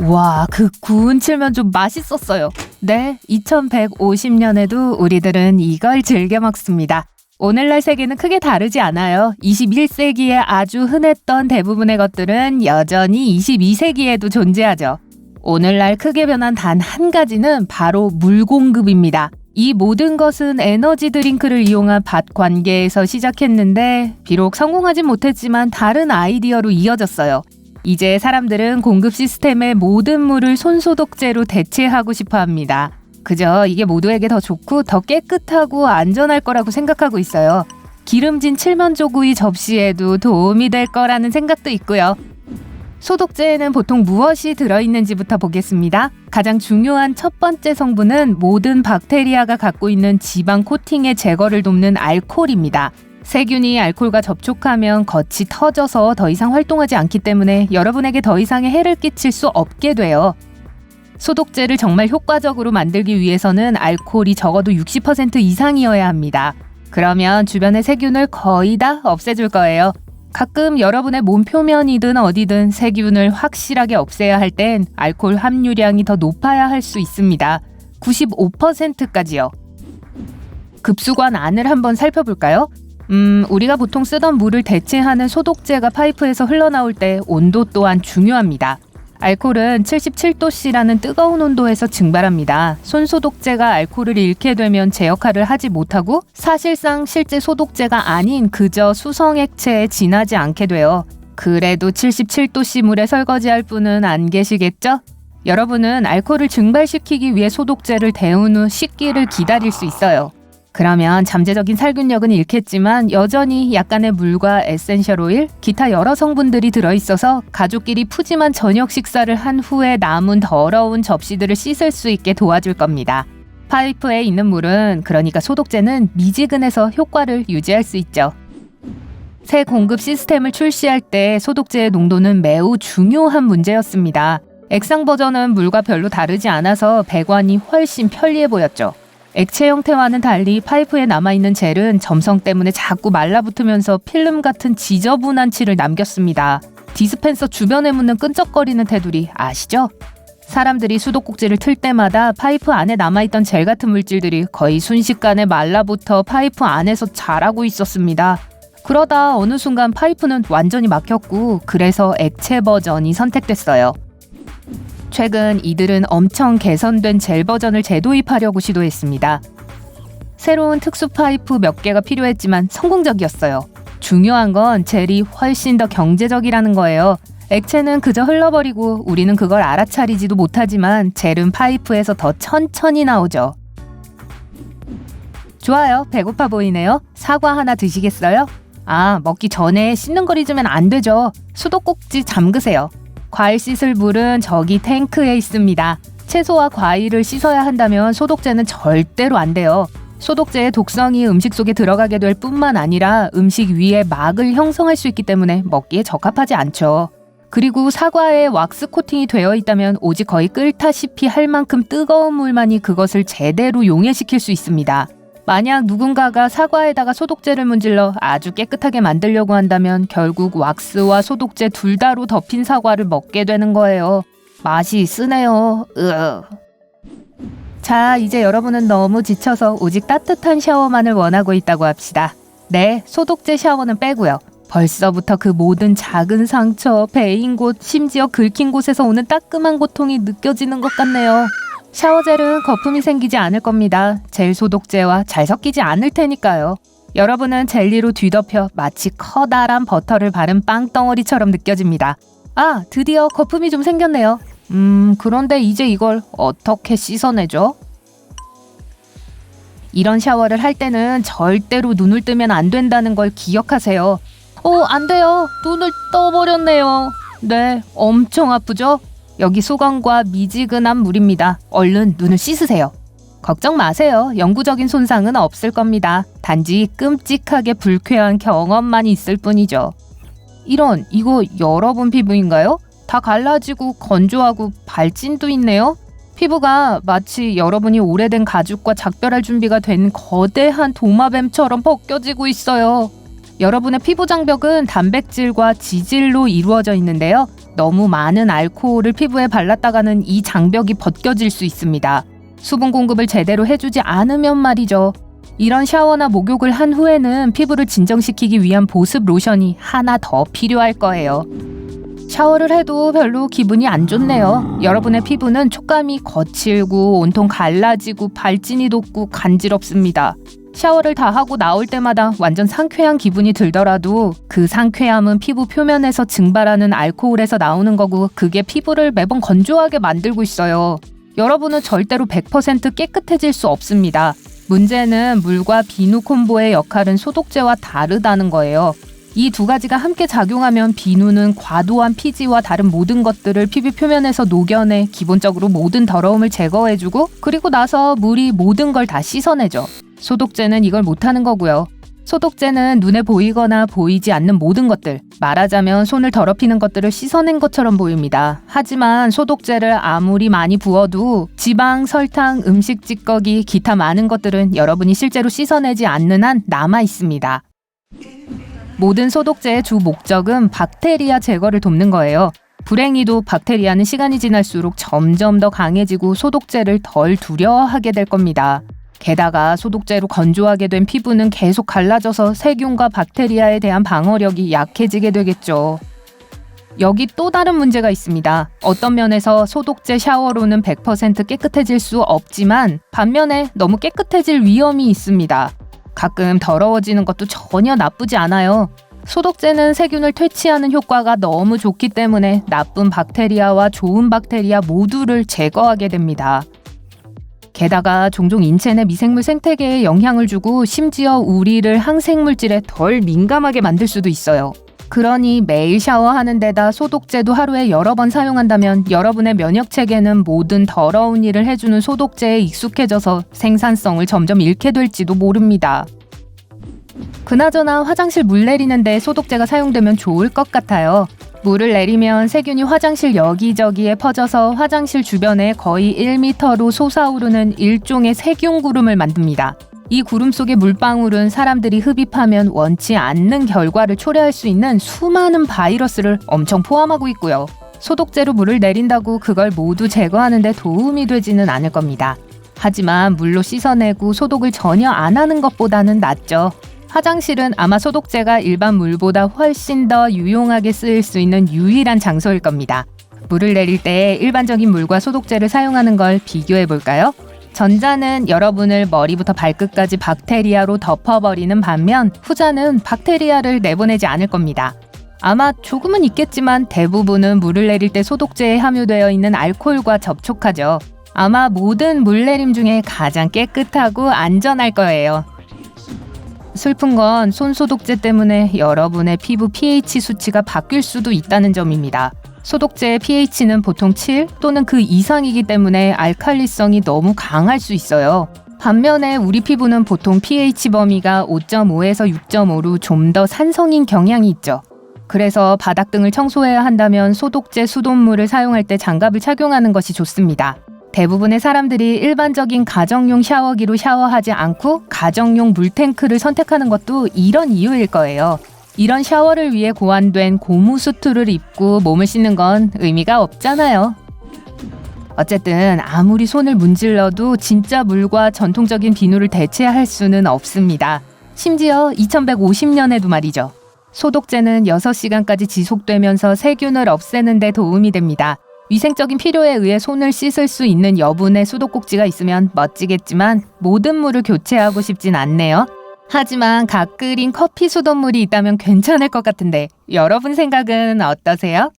와, 그 구운 칠면조 맛있었어요. 네, 2150년에도 우리들은 이걸 즐겨 먹습니다. 오늘날 세계는 크게 다르지 않아요. 21세기에 아주 흔했던 대부분의 것들은 여전히 22세기에도 존재하죠. 오늘날 크게 변한 단 한 가지는 바로 물 공급입니다. 이 모든 것은 에너지 드링크를 이용한 밭 관계에서 시작했는데 비록 성공하진 못했지만 다른 아이디어로 이어졌어요. 이제 사람들은 공급 시스템의 모든 물을 손소독제로 대체하고 싶어 합니다. 그저 이게 모두에게 더 좋고 더 깨끗하고 안전할 거라고 생각하고 있어요. 기름진 칠면조구이 접시에도 도움이 될 거라는 생각도 있고요. 소독제에는 보통 무엇이 들어있는지부터 보겠습니다. 가장 중요한 첫 번째 성분은 모든 박테리아가 갖고 있는 지방 코팅의 제거를 돕는 알코올입니다. 세균이 알코올과 접촉하면 겉이 터져서 더 이상 활동하지 않기 때문에 여러분에게 더 이상의 해를 끼칠 수 없게 돼요. 소독제를 정말 효과적으로 만들기 위해서는 알코올이 적어도 60% 이상이어야 합니다. 그러면 주변의 세균을 거의 다 없애줄 거예요. 가끔 여러분의 몸 표면이든 어디든 세균을 확실하게 없애야 할 땐 알코올 함유량이 더 높아야 할 수 있습니다. 95%까지요. 급수관 안을 한번 살펴볼까요? 우리가 보통 쓰던 물을 대체하는 소독제가 파이프에서 흘러나올 때 온도 또한 중요합니다. 알코올은 77도씨라는 뜨거운 온도에서 증발합니다. 손소독제가 알코올을 잃게 되면 제 역할을 하지 못하고 사실상 실제 소독제가 아닌 그저 수성액체에 진하지 않게 돼요. 그래도 77도씨 물에 설거지할 분은 안 계시겠죠? 여러분은 알코올을 증발시키기 위해 소독제를 데운 후 식기를 기다릴 수 있어요. 그러면 잠재적인 살균력은 잃겠지만 여전히 약간의 물과 에센셜 오일, 기타 여러 성분들이 들어있어서 가족끼리 푸짐한 저녁 식사를 한 후에 남은 더러운 접시들을 씻을 수 있게 도와줄 겁니다. 파이프에 있는 물은, 그러니까 소독제는 미지근해서 효과를 유지할 수 있죠. 새 공급 시스템을 출시할 때 소독제의 농도는 매우 중요한 문제였습니다. 액상 버전은 물과 별로 다르지 않아서 배관이 훨씬 편리해 보였죠. 액체 형태와는 달리 파이프에 남아있는 젤은 점성 때문에 자꾸 말라붙으면서 필름 같은 지저분한 칠을 남겼습니다. 디스펜서 주변에 묻는 끈적거리는 테두리 아시죠? 사람들이 수도꼭지를 틀 때마다 파이프 안에 남아있던 젤 같은 물질들이 거의 순식간에 말라붙어 파이프 안에서 자라고 있었습니다. 그러다 어느 순간 파이프는 완전히 막혔고 그래서 액체 버전이 선택됐어요. 최근 이들은 엄청 개선된 젤 버전을 재도입하려고 시도했습니다. 새로운 특수 파이프 몇 개가 필요했지만 성공적이었어요. 중요한 건 젤이 훨씬 더 경제적이라는 거예요. 액체는 그저 흘러버리고 우리는 그걸 알아차리지도 못하지만 젤은 파이프에서 더 천천히 나오죠. 좋아요. 배고파 보이네요. 사과 하나 드시겠어요? 아, 먹기 전에 씻는거리주면 안 되죠. 수도꼭지 잠그세요. 과일 씻을 물은 저기 탱크에 있습니다. 채소와 과일을 씻어야 한다면 소독제는 절대로 안 돼요. 소독제의 독성이 음식 속에 들어가게 될 뿐만 아니라 음식 위에 막을 형성할 수 있기 때문에 먹기에 적합하지 않죠. 그리고 사과에 왁스 코팅이 되어 있다면 오직 거의 끓다시피 할 만큼 뜨거운 물만이 그것을 제대로 용해시킬 수 있습니다. 만약 누군가가 사과에다가 소독제를 문질러 아주 깨끗하게 만들려고 한다면 결국 왁스와 소독제 둘 다로 덮인 사과를 먹게 되는 거예요. 맛이 쓰네요. 자, 이제 여러분은 너무 지쳐서 오직 따뜻한 샤워만을 원하고 있다고 합시다. 네, 소독제 샤워는 빼고요. 벌써부터 그 모든 작은 상처, 베인 곳, 심지어 긁힌 곳에서 오는 따끔한 고통이 느껴지는 것 같네요. 샤워젤은 거품이 생기지 않을 겁니다. 젤 소독제와 잘 섞이지 않을 테니까요. 여러분은 젤리로 뒤덮여 마치 커다란 버터를 바른 빵덩어리처럼 느껴집니다. 아, 드디어 거품이 좀 생겼네요. 그런데 이제 이걸 어떻게 씻어내죠? 이런 샤워를 할 때는 절대로 눈을 뜨면 안 된다는 걸 기억하세요. 안 돼요. 눈을 떠버렸네요. 네, 엄청 아프죠? 여기 수건과 미지근한 물입니다. 얼른 눈을 씻으세요. 걱정 마세요. 영구적인 손상은 없을 겁니다. 단지 끔찍하게 불쾌한 경험만 있을 뿐이죠. 이런, 이거 여러분 피부인가요? 다 갈라지고 건조하고 발진도 있네요. 피부가 마치 여러분이 오래된 가죽과 작별할 준비가 된 거대한 도마뱀처럼 벗겨지고 있어요. 여러분의 피부 장벽은 단백질과 지질로 이루어져 있는데요. 너무 많은 알코올을 피부에 발랐다가는 이 장벽이 벗겨질 수 있습니다. 수분 공급을 제대로 해주지 않으면 말이죠. 이런 샤워나 목욕을 한 후에는 피부를 진정시키기 위한 보습 로션이 하나 더 필요할 거예요. 샤워를 해도 별로 기분이 안 좋네요. 여러분의 피부는 촉감이 거칠고 온통 갈라지고 발진이 돋고 간지럽습니다. 샤워를 다 하고 나올 때마다 완전 상쾌한 기분이 들더라도 그 상쾌함은 피부 표면에서 증발하는 알코올에서 나오는 거고, 그게 피부를 매번 건조하게 만들고 있어요. 여러분은 절대로 100% 깨끗해질 수 없습니다. 문제는 물과 비누 콤보의 역할은 소독제와 다르다는 거예요. 이 두 가지가 함께 작용하면 비누는 과도한 피지와 다른 모든 것들을 피부 표면에서 녹여내 기본적으로 모든 더러움을 제거해주고, 그리고 나서 물이 모든 걸 다 씻어내죠. 소독제는 이걸 못하는 거고요. 소독제는 눈에 보이거나 보이지 않는 모든 것들, 말하자면 손을 더럽히는 것들을 씻어낸 것처럼 보입니다. 하지만 소독제를 아무리 많이 부어도 지방, 설탕, 음식 찌꺼기, 기타 많은 것들은 여러분이 실제로 씻어내지 않는 한 남아 있습니다. 모든 소독제의 주 목적은 박테리아 제거를 돕는 거예요. 불행히도 박테리아는 시간이 지날수록 점점 더 강해지고 소독제를 덜 두려워하게 될 겁니다. 게다가 소독제로 건조하게 된 피부는 계속 갈라져서 세균과 박테리아에 대한 방어력이 약해지게 되겠죠. 여기 또 다른 문제가 있습니다. 어떤 면에서 소독제 샤워로는 100% 깨끗해질 수 없지만 반면에 너무 깨끗해질 위험이 있습니다. 가끔 더러워지는 것도 전혀 나쁘지 않아요. 소독제는 세균을 퇴치하는 효과가 너무 좋기 때문에 나쁜 박테리아와 좋은 박테리아 모두를 제거하게 됩니다. 게다가 종종 인체 내 미생물 생태계에 영향을 주고 심지어 우리를 항생물질에 덜 민감하게 만들 수도 있어요. 그러니 매일 샤워하는 데다 소독제도 하루에 여러 번 사용한다면 여러분의 면역체계는 모든 더러운 일을 해주는 소독제에 익숙해져서 생산성을 점점 잃게 될지도 모릅니다. 그나저나 화장실 물 내리는데 소독제가 사용되면 좋을 것 같아요. 물을 내리면 세균이 화장실 여기저기에 퍼져서 화장실 주변에 거의 1m로 솟아오르는 일종의 세균 구름을 만듭니다. 이 구름 속의 물방울은 사람들이 흡입하면 원치 않는 결과를 초래할 수 있는 수많은 바이러스를 엄청 포함하고 있고요. 소독제로 물을 내린다고 그걸 모두 제거하는 데 도움이 되지는 않을 겁니다. 하지만 물로 씻어내고 소독을 전혀 안 하는 것보다는 낫죠. 화장실은 아마 소독제가 일반 물보다 훨씬 더 유용하게 쓰일 수 있는 유일한 장소일 겁니다. 물을 내릴 때 일반적인 물과 소독제를 사용하는 걸 비교해 볼까요? 전자는 여러분을 머리부터 발끝까지 박테리아로 덮어버리는 반면 후자는 박테리아를 내보내지 않을 겁니다. 아마 조금은 있겠지만 대부분은 물을 내릴 때 소독제에 함유되어 있는 알코올과 접촉하죠. 아마 모든 물내림 중에 가장 깨끗하고 안전할 거예요. 슬픈 건 손소독제 때문에 여러분의 피부 pH 수치가 바뀔 수도 있다는 점입니다. 소독제의 pH는 보통 7 또는 그 이상이기 때문에 알칼리성이 너무 강할 수 있어요. 반면에 우리 피부는 보통 pH 범위가 5.5에서 6.5로 좀 더 산성인 경향이 있죠. 그래서 바닥 등을 청소해야 한다면 소독제 수돗물을 사용할 때 장갑을 착용하는 것이 좋습니다. 대부분의 사람들이 일반적인 가정용 샤워기로 샤워하지 않고 가정용 물탱크를 선택하는 것도 이런 이유일 거예요. 이런 샤워를 위해 고안된 고무 수트를 입고 몸을 씻는 건 의미가 없잖아요. 어쨌든 아무리 손을 문질러도 진짜 물과 전통적인 비누를 대체할 수는 없습니다. 심지어 2150년에도 말이죠. 소독제는 6시간까지 지속되면서 세균을 없애는 데 도움이 됩니다. 위생적인 필요에 의해 손을 씻을 수 있는 여분의 수도꼭지가 있으면 멋지겠지만 모든 물을 교체하고 싶진 않네요. 하지만 갓 끓인 커피 수돗물이 있다면 괜찮을 것 같은데 여러분 생각은 어떠세요?